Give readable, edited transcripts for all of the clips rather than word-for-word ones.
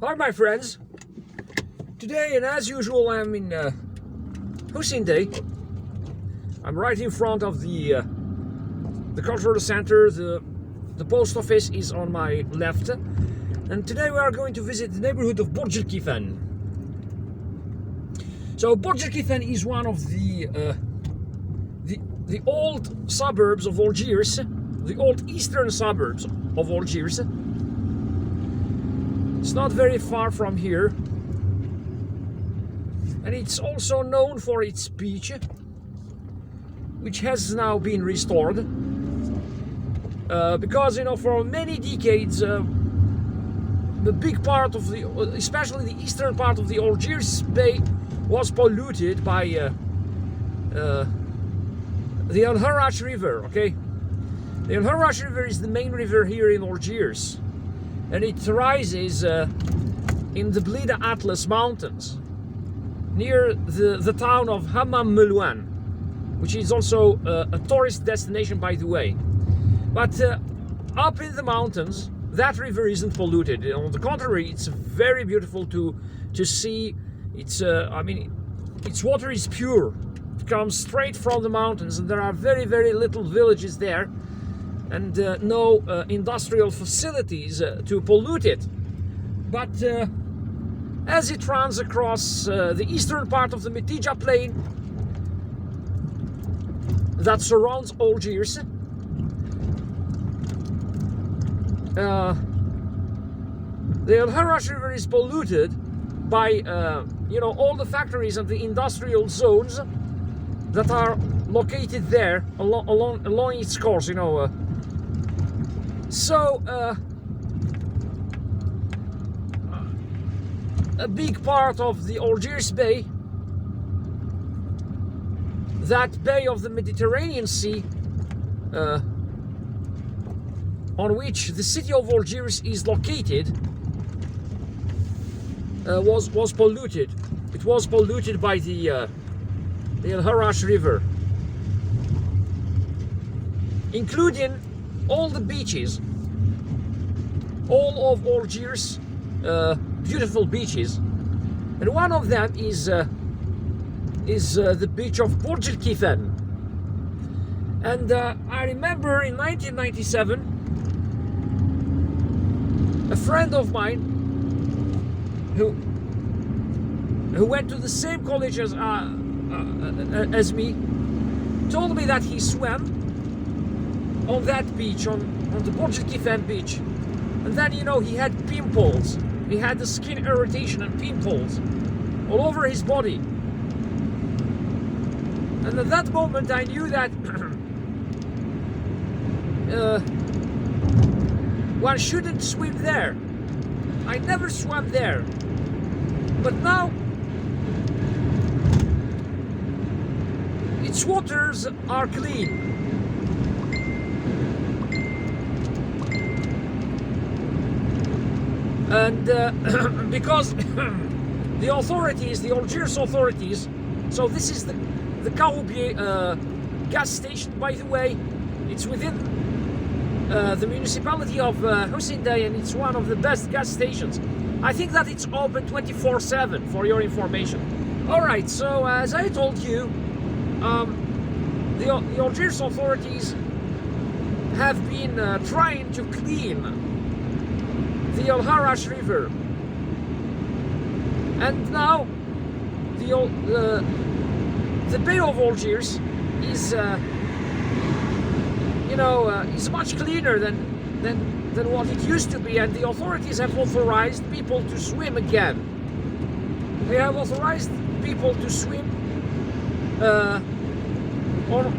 Hi my friends, today and as usual I'm in Hussein Dey. I'm right in front of the cultural center. The post office is on my left, and today we are going to visit the neighborhood of Bordj El Kiffan. So Bordj El Kiffan is one of the old suburbs of Algiers, the old eastern suburbs of Algiers. It's not very far from here, and it's also known for its beach, which has now been restored, because for many decades the big part of especially the eastern part of the Algiers Bay was polluted by the Algiers River. Okay, the Algiers River is the main river here in Algiers, and it rises in the Blida Atlas Mountains near the town of Hammam Melouan, which is also a tourist destination, by the way. But up in the mountains, that river isn't polluted. On the contrary, it's very beautiful to see. It's its water is pure. It comes straight from the mountains, and there are very, very little villages there, and no industrial facilities to pollute it. But as it runs across the eastern part of the Metija Plain that surrounds Algiers, the Algiers River is polluted by all the factories and the industrial zones that are located there along its course. So a big part of the Algiers Bay, that bay of the Mediterranean Sea, on which the city of Algiers is located, was polluted. It was polluted by the Algiers River, including all the beaches, all of Algiers, beautiful beaches, and one of them is the beach of Bordj El Kiffan. And I remember in 1997, a friend of mine who went to the same college as me told me that he swam on that beach, on the Bordj El Kiffan beach, and then he had pimples. He had the skin irritation and pimples all over his body. And at that moment I knew that one shouldn't swim there. I never swam there. But now its waters are clean. And because the authorities, the Algiers authorities, so this is the Kaoubier gas station, by the way. It's within the municipality of Hussein Dey, and it's one of the best gas stations. I think that it's open 24/7, for your information. Alright, so as I told you, the Algiers authorities have been trying to clean the Algiers River, and now the Bay of Algiers is is much cleaner than what it used to be, and the authorities have authorized people to swim again. They have authorized people to swim on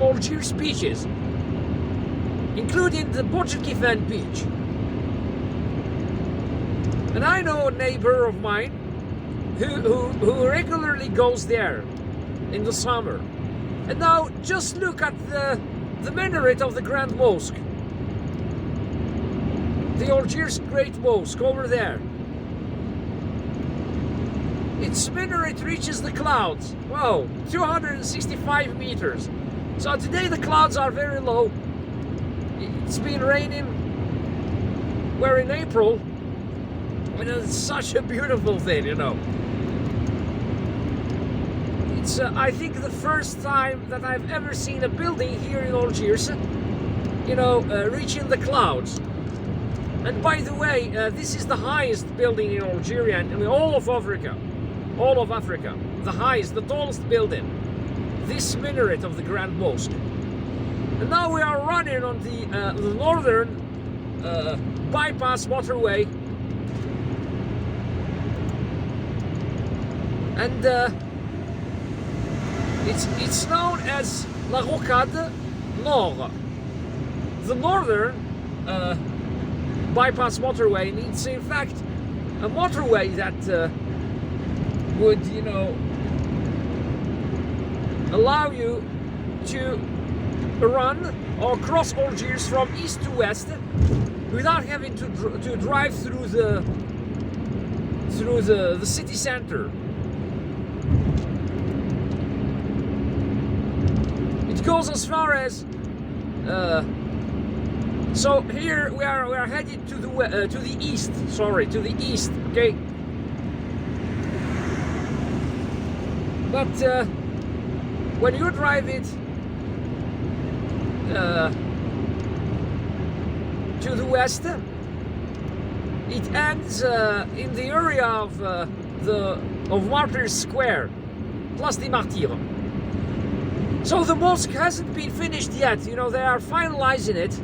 Algiers beaches, including the Bordj El Kiffan beach. And I know a neighbor of mine who regularly goes there in the summer. And now just look at the minaret of the Grand Mosque, the Algiers Great Mosque over there. Its minaret reaches the clouds. Wow, 265 meters. So today the clouds are very low. It's been raining. We're in April, And it's such a beautiful thing, you know. It's, I think, the first time that I've ever seen a building here in Algiers, you know, reaching the clouds. And by the way, this is the highest building in Algeria and in all of Africa. All of Africa. The highest, the tallest building. This minaret of the Grand Mosque. And now we are running on the northern bypass motorway. And it's known as La Rocade Nord. The northern bypass motorway, and it's in fact a motorway that would, you know, allow you to run or cross Algiers from east to west without having to drive through the city center. It goes as far as so here we are headed to the east. Sorry, to the east. Okay, but when you drive it to the west, it ends in the area of Martyrs Square, Place des Martyrs. So the mosque hasn't been finished yet. You know, they are finalizing it.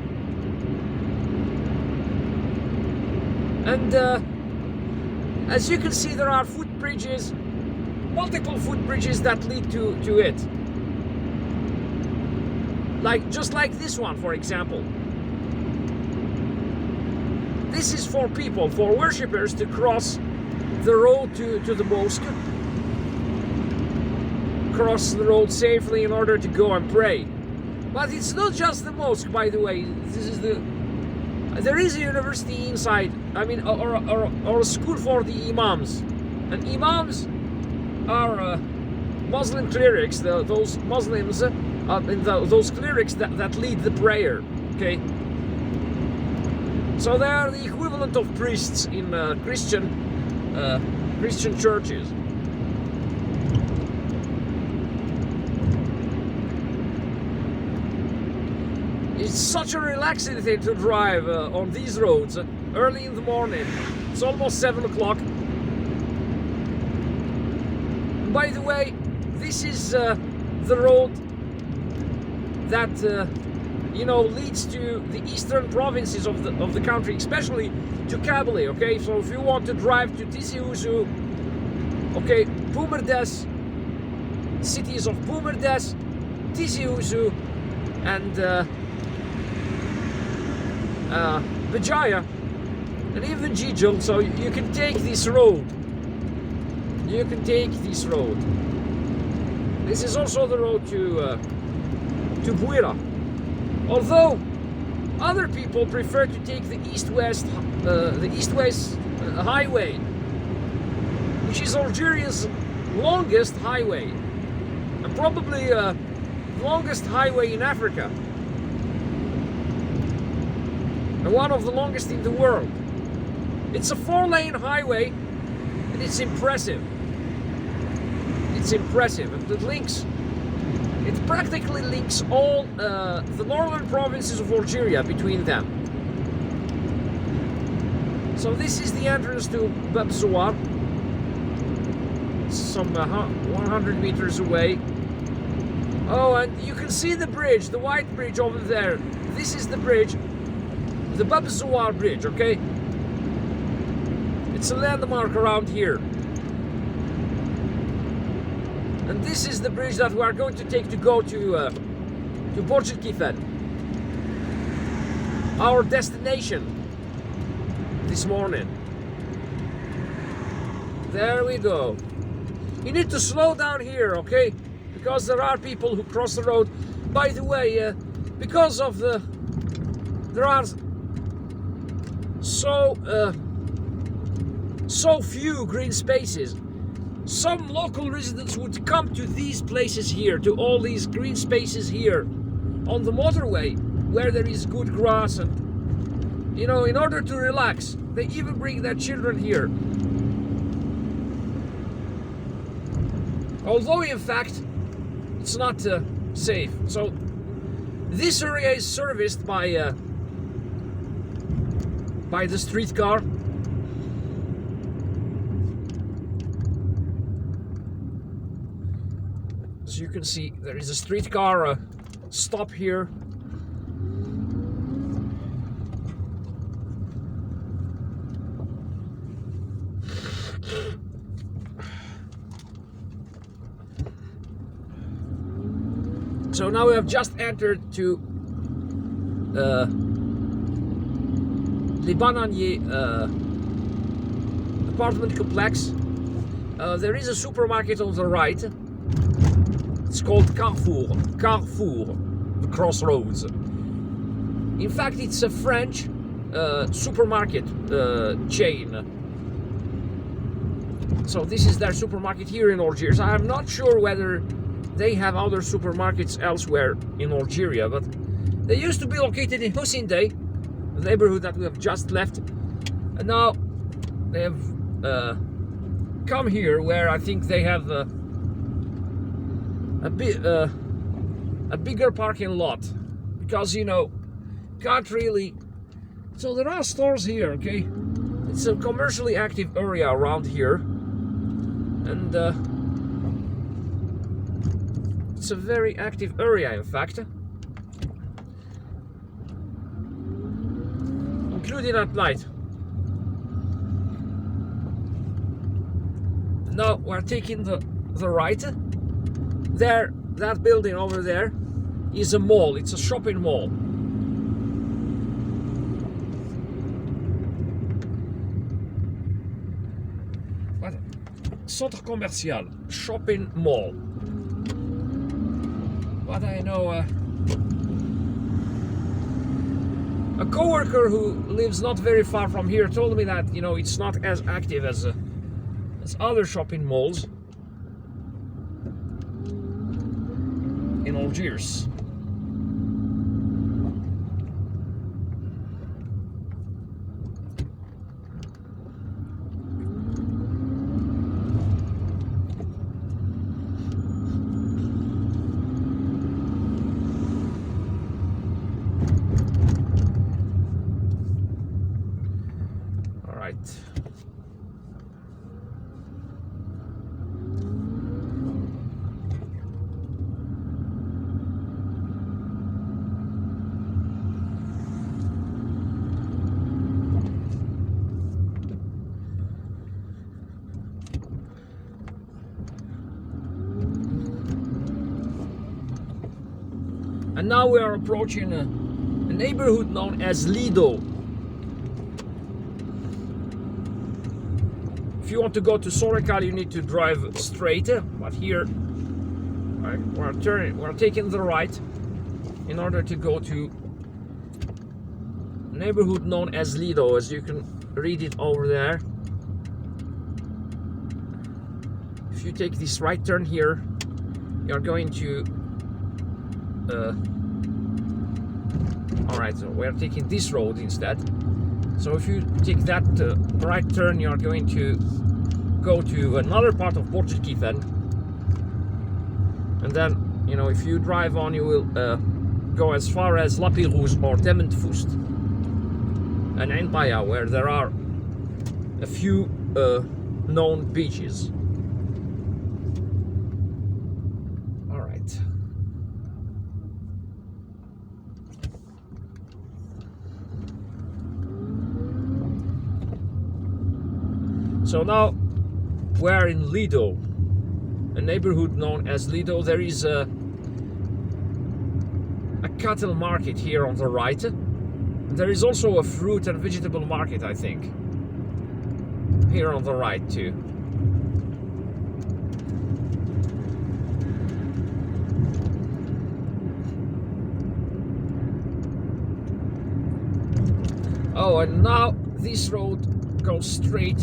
And as you can see, there are footbridges, multiple footbridges that lead to it. Just like this one, for example. This is for people, for worshippers to cross the road to the mosque. Cross the road safely in order to go and pray. But it's not just the mosque, by the way. There is a university inside. I mean, or a school for the imams. And imams are Muslim clerics. Those Muslims, those clerics that lead the prayer. Okay. So they are the equivalent of priests in Christian churches. It's such a relaxing thing to drive on these roads early in the morning. It's almost 7 o'clock. By the way, this is the road that you know, leads to the eastern provinces of the country, especially to Kabylie. Okay, so if you want to drive to Tizi Ouzou, okay, Boumerdès, cities of Boumerdès, Tizi Ouzou, and Béjaïa, and even Jijel, so you can take this road. You can take this road. This is also the road to Bouira. Although other people prefer to take the east-west highway, which is Algeria's longest highway, and probably the longest highway in Africa, and one of the longest in the world. It's a 4-lane highway, and it's impressive. It's impressive, and it practically links all the northern provinces of Algeria between them. So this is the entrance to Bab Zouar, some 100 meters away. Oh, and you can see the bridge, the white bridge over there. This is the bridge, the Bab Zouar bridge, okay? It's a landmark around here. And this is the bridge that we are going to take to go to Bordj El Kiffan, our destination this morning. There we go. You need to slow down here, okay? Because there are people who cross the road. By the way, because of there are so few green spaces. Some local residents would come to these places here, to all these green spaces here on the motorway, where there is good grass and You know, in order to relax, they even bring their children here. Although, in fact, it's not safe. So, this area is serviced by the streetcar. As you can see, there is a streetcar stop here. So now we have just entered to Les Bananiers apartment complex. There is a supermarket on the right. It's called Carrefour, the crossroads. In fact, it's a French supermarket chain. So this is their supermarket here in Algiers. I'm not sure whether they have other supermarkets elsewhere in Algeria, but they used to be located in Hussein Dey, the neighborhood that we have just left. And now they have come here where I think they have a bigger parking lot, because, you know, can't really. So there are stores here, okay? It's a commercially active area around here, and it's a very active area, in fact, including at night. Now we're taking the right. There, that building over there is a mall. It's a shopping mall. What? Centre commercial, shopping mall. But I know a co-worker who lives not very far from here told me that, you know, it's not as active as other shopping malls in Algiers. All right. And now we are approaching a neighborhood known as Lido. If you want to go to Sorecal, you need to drive straight, but here we're taking the right in order to go to a neighborhood known as Lido, as you can read it over there. If you take this right turn here, you're going to alright, so we're taking this road instead. So if you take that right turn, you're going to go to another part of Bordj El Kiffan, and then, you know, if you drive on, you will go as far as La Pérouse or Dementfust and Enbaya, where there are a few known beaches. So now we're in Lido, a neighborhood known as Lido. There is a cattle market here on the right. There is also a fruit and vegetable market, I think, here on the right too. Oh, and now this road goes straight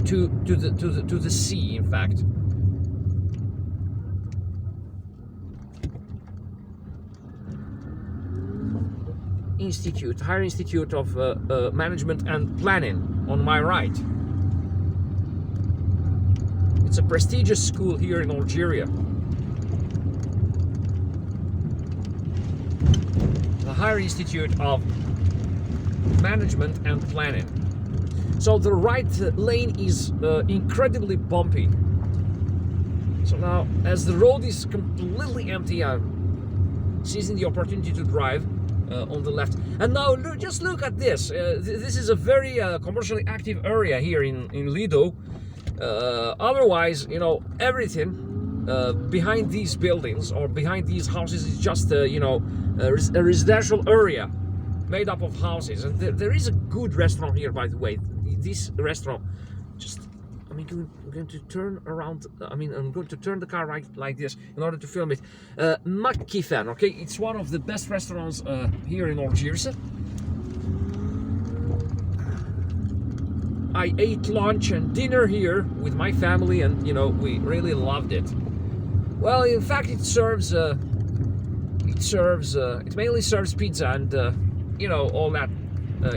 to the sea, in fact. Institute, Higher Institute of Management and Planning on my right. It's a prestigious school here in Algeria. The Higher Institute of Management and Planning. So the right lane is incredibly bumpy. So now, as the road is completely empty, I'm seizing the opportunity to drive on the left. And now, just look at this. This is a very commercially active area here in Lido. Otherwise, you know, everything behind these buildings or behind these houses is just, you know, a residential area made up of houses. And there is a good restaurant here, by the way. This restaurant, just, I'm going to turn around. I'm going to turn the car right like this in order to film it. Kiffan, okay, it's one of the best restaurants here in Algiers. I ate lunch and dinner here with my family, and you know, we really loved it. Well, in fact, it mainly serves pizza and you know, all that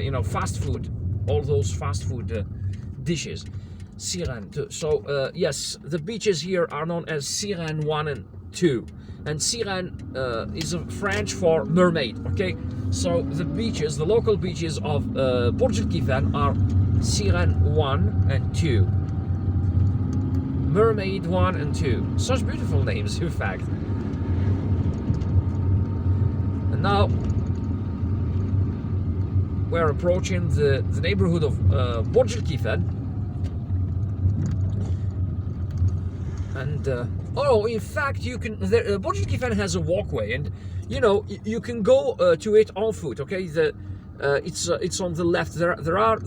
you know, fast food, all those fast food dishes. Siren. So yes, the beaches here are known as Siren 1 and 2, and Siren is French for mermaid. Okay, so the beaches, the local beaches of Bordj El Kiffan are Siren 1 and 2, Mermaid 1 and 2. Such beautiful names, in fact. And now we're approaching the neighborhood of Bordj El Kiffan. And oh, in fact, you can. Bordj El Kiffan has a walkway, and you know, you can go to it on foot. Okay, it's on the left. There are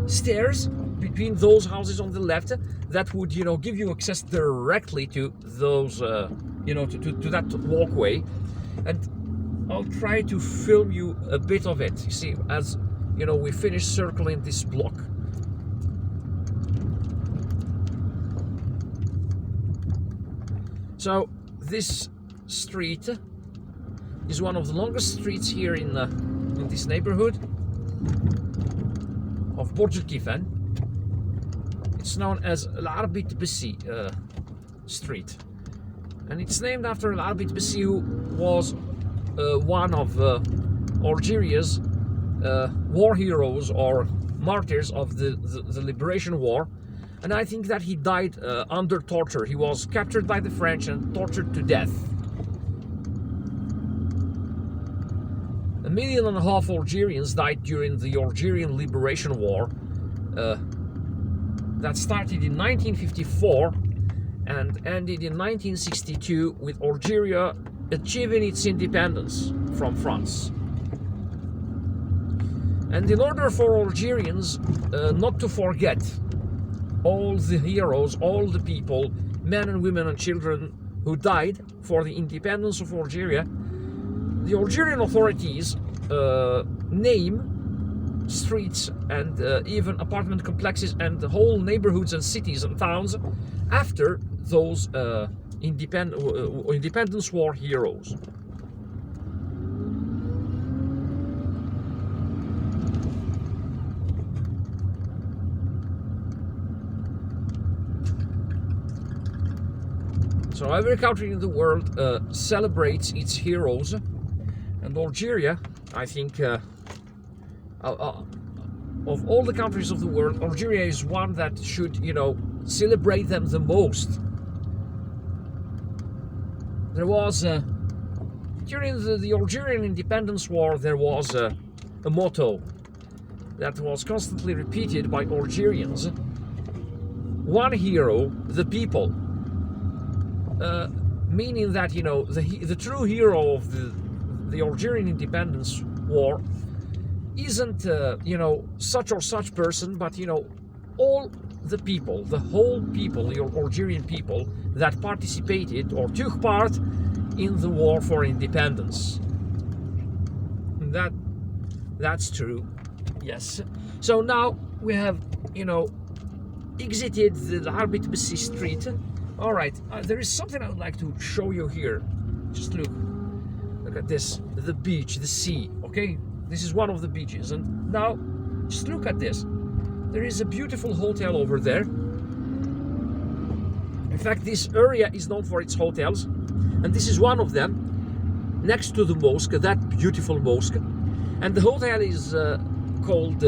stairs between those houses on the left that would, you know, give you access directly to those you know, to that walkway. And I'll try to film you a bit of it. You see, as you know, we finish circling this block. So this street is one of the longest streets here in this neighborhood of Bordj El Kiffan. It's known as Algiers Street, and it's named after Algiers, who was one of Algeria's war heroes or martyrs of the Liberation War. And I think that he died under torture. He was captured by the French and tortured to death. 1.5 million Algerians died during the Algerian Liberation War that started in 1954 and ended in 1962 with Algeria achieving its independence from France. And in order for Algerians not to forget all the heroes, all the people, men and women and children who died for the independence of Algeria, the Algerian authorities name streets and even apartment complexes and the whole neighborhoods and cities and towns after those independence war heroes. So every country in the world celebrates its heroes, and Algeria, I think, of all the countries of the world, Algeria is one that should, you know, celebrate them the most. There was, during the Algerian Independence War, there was a motto that was constantly repeated by Algerians. One hero, the people. Meaning that, you know, the true hero of the Algerian Independence War isn't, you know, such or such person, but, you know, all the people, the whole people, the Algerian people that participated or took part in the war for independence. That's true, yes. So now we have, you know, exited the Algiers Street. All right, there is something I would like to show you here. Just look. Look at this, the beach, the sea, okay? This is one of the beaches. And now, just look at this. There is a beautiful hotel over there. In fact, this area is known for its hotels. And this is one of them, next to the mosque, that beautiful mosque. And the hotel is called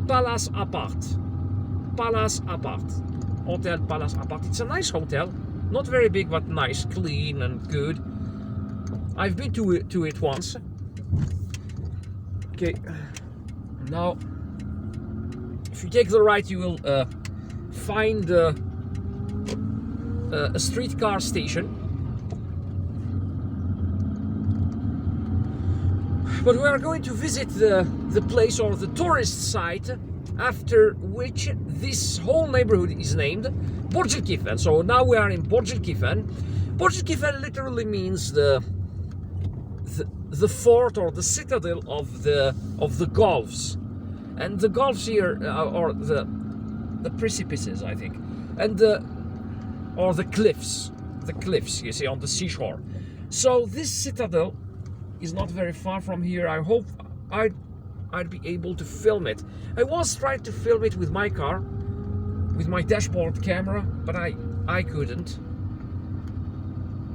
Palace Apart. Palace Apart. Hotel Palace Apart. It's a nice hotel. Not very big, but nice, clean and good. I've been to it once. Okay, now if you take the right, you will find a streetcar station. But we are going to visit the place, or the tourist site, after which this whole neighborhood is named Bordj El Kiffan. So now we are in Bordj El Kiffan. Bordj El Kiffan literally means the fort, or the citadel of the gulfs, and the gulfs here are the precipices, I think, and or the cliffs you see on the seashore. So this citadel is not very far from here. I hope I'd be able to film it. I was trying to film it with my car, with my dashboard camera, but I couldn't,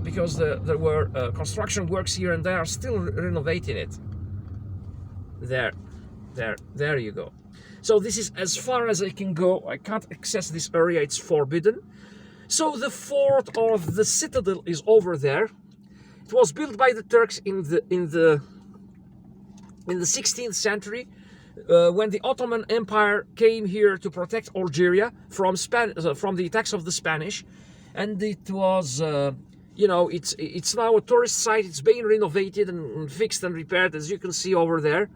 because there were construction works here, and they are still renovating it. There you go. So this is as far as I can go. I can't access this area, it's forbidden. So the fort, or the citadel, is over there. It was built by the Turks in the 16th century, when the Ottoman Empire came here to protect Algeria from the attacks of the Spanish. And it was you know, it's now a tourist site. It's being renovated and fixed and repaired, as you can see over there.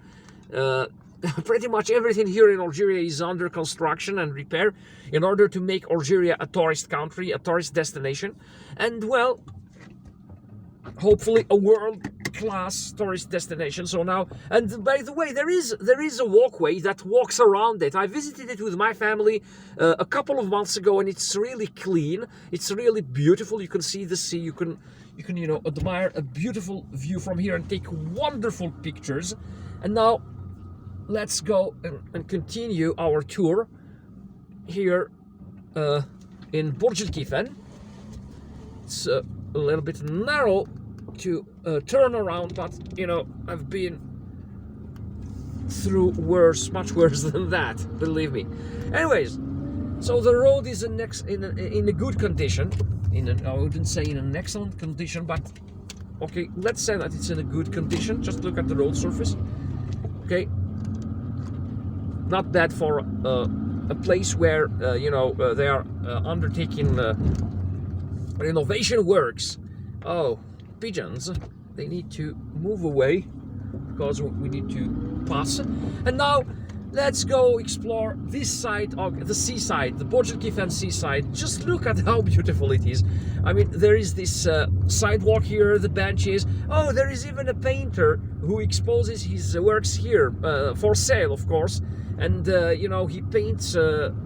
Pretty much everything here in Algeria is under construction and repair in order to make Algeria a tourist country, a tourist destination, and, well, hopefully a world-class tourist destination. So now, and by the way, there is a walkway that walks around it. I visited it with my family a couple of months ago, and it's really clean. It's really beautiful. You can see the sea. You can you know, admire a beautiful view from here and take wonderful pictures. And now let's go and continue our tour here in Bordj El Kiffan. It's a little bit narrow to turn around, but you know, I've been through much worse than that, believe me. Anyways, so the road is in a good condition. I wouldn't say in an excellent condition, but okay, let's say that it's in a good condition. Just look at the road surface. Okay, not bad for a place where you know, they are undertaking renovation works. Oh, pigeons, they need to move away because we need to pass. And now let's go explore this side of the seaside, the Bordj El Kiffan seaside. Just look at how beautiful it is. I mean, there is this sidewalk here, the benches. Oh, there is even a painter who exposes his works here for sale, of course. And you know, he paints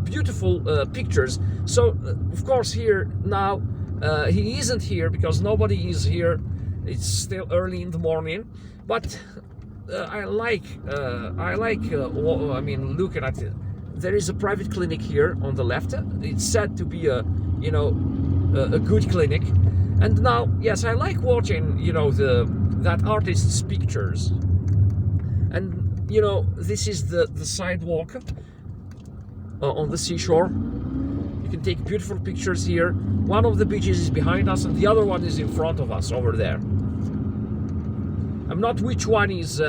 beautiful pictures. So of course here now he isn't here because nobody is here. It's still early in the morning, but I mean, looking at it. There is a private clinic here on the left. It's said to be a good clinic. And now, yes, I like watching, you know, that artist's pictures. And you know, this is the sidewalk on the seashore. You can take beautiful pictures here. One of the beaches is behind us, and the other one is in front of us over there. I'm not which one is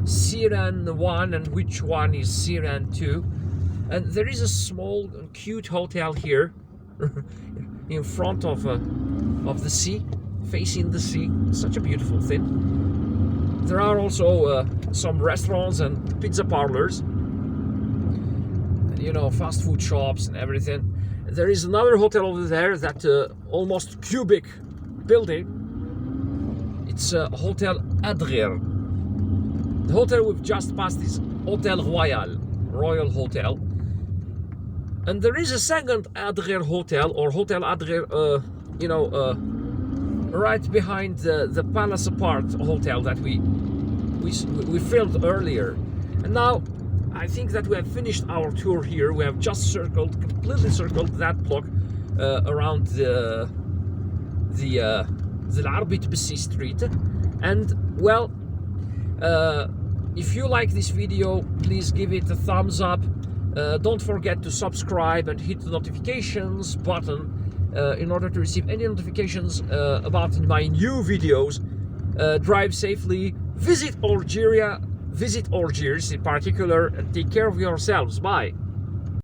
Siren 1 and which one is Siren 2. And there is a small and cute hotel here in front of the sea, facing the sea. Such a beautiful thing. There are also some restaurants and pizza parlors, and, you know, fast food shops and everything. There is another hotel over there, that almost cubic building. It's Hotel Adrir. The hotel we've just passed is Hotel Royal Hotel. And there is a second Adrir hotel, or Hotel Adrir, you know, right behind the Palace Apart hotel that we filmed earlier. And now I think that we have finished our tour here. We have just completely circled that block around the Al Bitbisi Street. And well, if you like this video, please give it a thumbs up. Don't forget to subscribe and hit the notifications button in order to receive any notifications about my new videos. Drive safely, visit Algeria, visit Algiers in particular, and take care of yourselves. Bye.